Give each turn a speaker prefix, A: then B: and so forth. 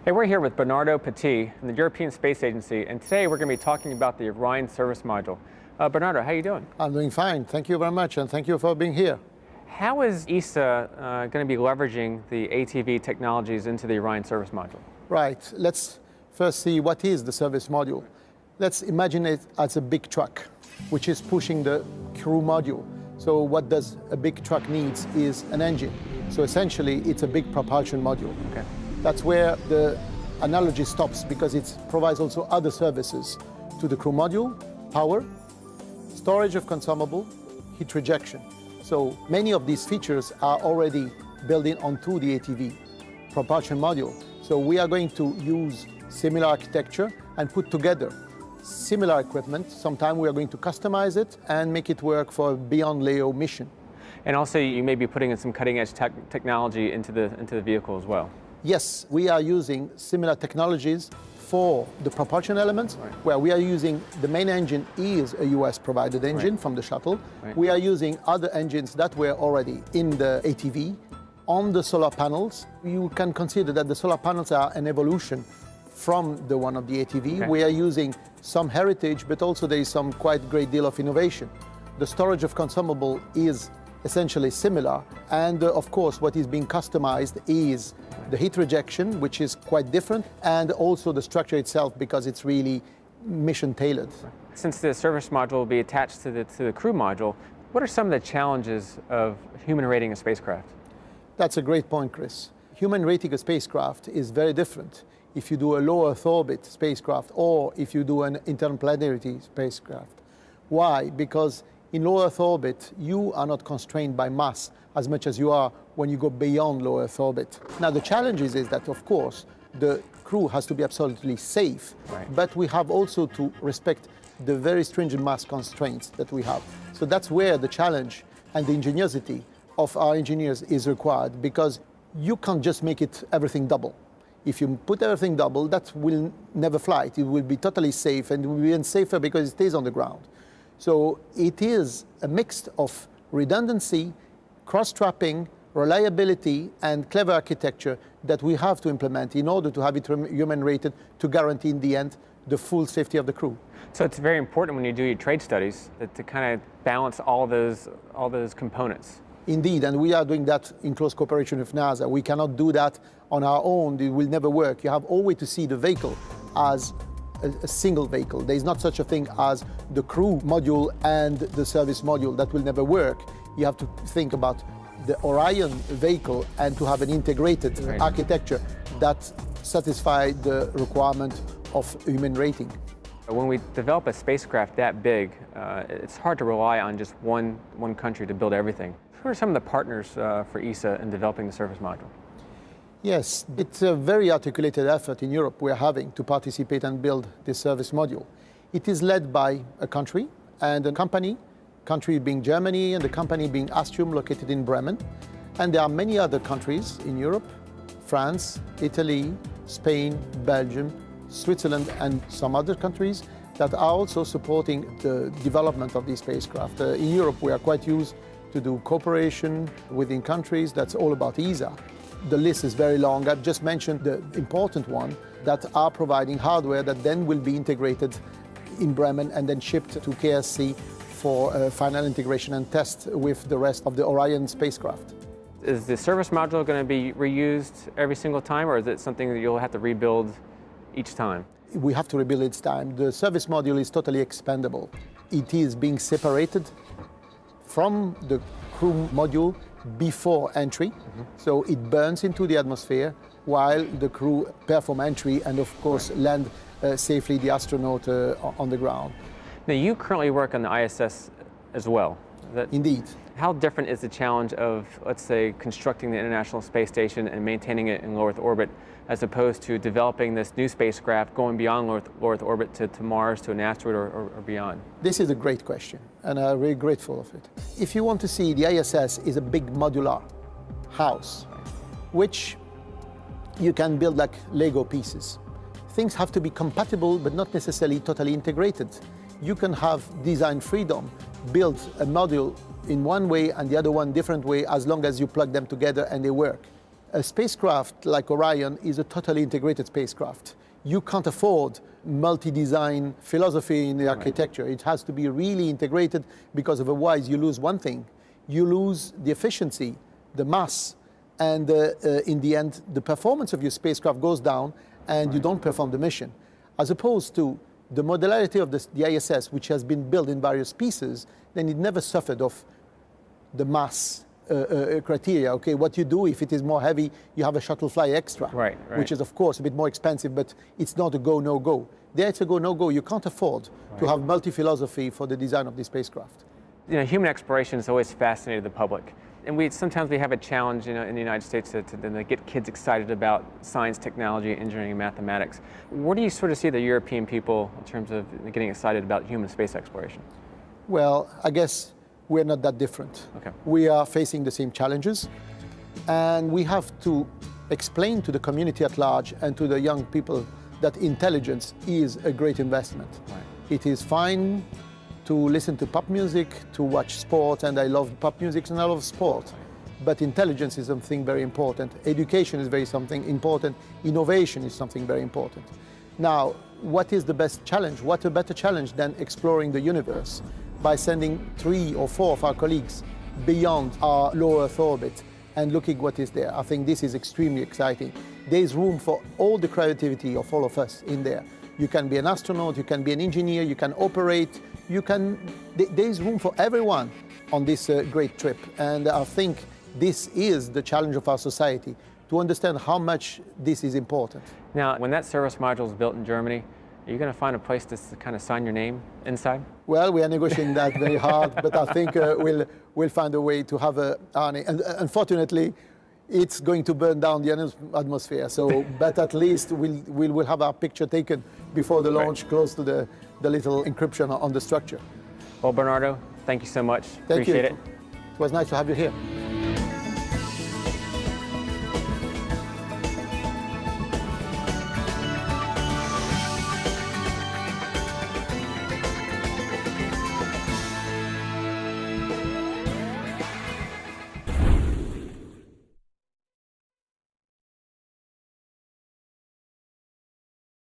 A: Hey, we're here with Bernardo Petit from the European Space Agency, and today we're going to be talking about the Orion service module. Bernardo, how are you doing?
B: I'm doing fine. Thank you very much, and thank you for being here.
A: How is ESA going to be leveraging the ATV technologies into the Orion service module?
B: Right. Let's first see what is the service module. Let's imagine it as a big truck, which is pushing the crew module. So what does a big truck needs is an engine. So essentially, it's a big propulsion module.
A: Okay.
B: That's where the analogy stops, because it provides also other services to the crew module: power, storage of consumable, heat rejection. So many of these features are already built in onto the ATV propulsion module. So we are going to use similar architecture and put together similar equipment. Sometime we are going to customize it and make it work for a beyond LEO mission.
A: And also, you may be putting in some cutting-edge technology into the vehicle as well.
B: Yes, we are using similar technologies for the propulsion elements,
A: Right.
B: where we are using the main engine is a US provided engine
A: Right.
B: from the shuttle.
A: Right.
B: We are using other engines that were already in the ATV. On the solar panels, you can consider that the solar panels are an evolution from the one of the ATV.
A: Okay.
B: We are using some heritage, but also there is some quite great deal of innovation. The storage of consumable is essentially similar, and of course what is being customized is the heat rejection, which is quite different, and also the structure itself, because it's really mission tailored.
A: Since the service module will be attached to the crew module, what are some of the challenges of human rating a spacecraft?
B: That's a great point, Chris. Human rating a spacecraft is very different if you do a low Earth orbit spacecraft or if you do an interplanetary spacecraft. Why? Because in low Earth orbit, you are not constrained by mass as much as you are when you go beyond low Earth orbit. Now, the challenge is that, of course, the crew has to be absolutely safe,
A: Right.
B: but we have also to respect the very stringent mass constraints that we have. So that's where the challenge and the ingenuity of our engineers is required, because you can't just make it everything double. If you put everything double, that will never fly. It will be totally safe, and it will be even safer because it stays on the ground. So it is a mix of redundancy, cross-strapping, reliability, and clever architecture that we have to implement in order to have it human-rated to guarantee in the end the full safety of the crew.
A: So it's very important when you do your trade studies to kind of balance all those components.
B: Indeed, and we are doing that in close cooperation with NASA. We cannot do that on our own. It will never work. You have always to see the vehicle as a single vehicle. There is not such a thing as the crew module and the service module. That will never work. You have to think about the Orion vehicle and to have an integrated
A: Right.
B: architecture that satisfies the requirement of human rating.
A: When we develop a spacecraft that big, it's hard to rely on just one country to build everything. Who are some of the partners for ESA in developing the service module?
B: Yes, it's a very articulated effort in Europe we're having to participate and build this service module. It is led by a country and a country being Germany and the company being Astrium, located in Bremen. And there are many other countries in Europe: France, Italy, Spain, Belgium, Switzerland, and some other countries that are also supporting the development of these spacecraft. In Europe, we are quite used to do cooperation within countries. That's all about ESA. The list is very long. I've just mentioned the important one that are providing hardware that then will be integrated in Bremen and then shipped to KSC for final integration and test with the rest of the Orion spacecraft.
A: Is the service module going to be reused every single time, or is it something that you'll have to rebuild each time?
B: We have to rebuild each time. The service module is totally expendable. It is being separated from the crew module before entry. So it burns into the atmosphere while the crew perform entry and, of course, land safely the astronaut on the ground.
A: Now, you currently work on the ISS as well.
B: Indeed.
A: How different is the challenge of, let's say, constructing the International Space Station and maintaining it in low Earth orbit, as opposed to developing this new spacecraft going beyond low Earth orbit to Mars, to an asteroid, or beyond?
B: This is a great question, and I'm very grateful of it. If you want to see, the ISS is a big modular house, which you can build like Lego pieces. Things have to be compatible, but not necessarily totally integrated. You can have design freedom, build a module in one way and the other one different way, as long as you plug them together and they work. A spacecraft like Orion is a totally integrated spacecraft. You can't afford multi-design philosophy in the architecture. It has to be really integrated, because otherwise you lose one thing. You lose the efficiency, the mass, and in the end, the performance of your spacecraft goes down and you don't perform the mission. As opposed to the modularity of the ISS, which has been built in various pieces, then it never suffered of the mass criteria. Okay, what you do if it is more heavy, you have a shuttle fly extra,
A: right.
B: which is of course a bit more expensive, but it's not a go, no go. There it's a go, no go. You can't afford to have multi-philosophy for the design of the spacecraft.
A: You know, human exploration has always fascinated the public. And sometimes we have a challenge, you know, in the United States to get kids excited about science, technology, engineering, and mathematics. Where do you sort of see the European people in terms of getting excited about human space exploration?
B: Well, I guess we're not that different.
A: Okay.
B: We are facing the same challenges, and we have to explain to the community at large and to the young people that intelligence is a great investment.
A: Right.
B: It is fine to listen to pop music, to watch sport, and I love pop music and I love sport. But intelligence is something very important. Education is something important. Innovation is something very important. Now, what is the best challenge? What a better challenge than exploring the universe by sending 3 or 4 of our colleagues beyond our low Earth orbit and looking what is there. I think this is extremely exciting. There is room for all the creativity of all of us in there. You can be an astronaut, you can be an engineer, you can operate, there is room for everyone on this great trip. And I think this is the challenge of our society, to understand how much this is important.
A: Now, when that service module is built in Germany, are you going to find a place to kind of sign your name inside?
B: Well, we are negotiating that very hard, but I think we'll find a way to have and unfortunately, it's going to burn down the atmosphere. So, but at least we'll have our picture taken before the launch, close to the little encryption on the structure.
A: Well, Bernardo, thank you so much.
B: Thank you.
A: Appreciate it.
B: It was nice to have you here.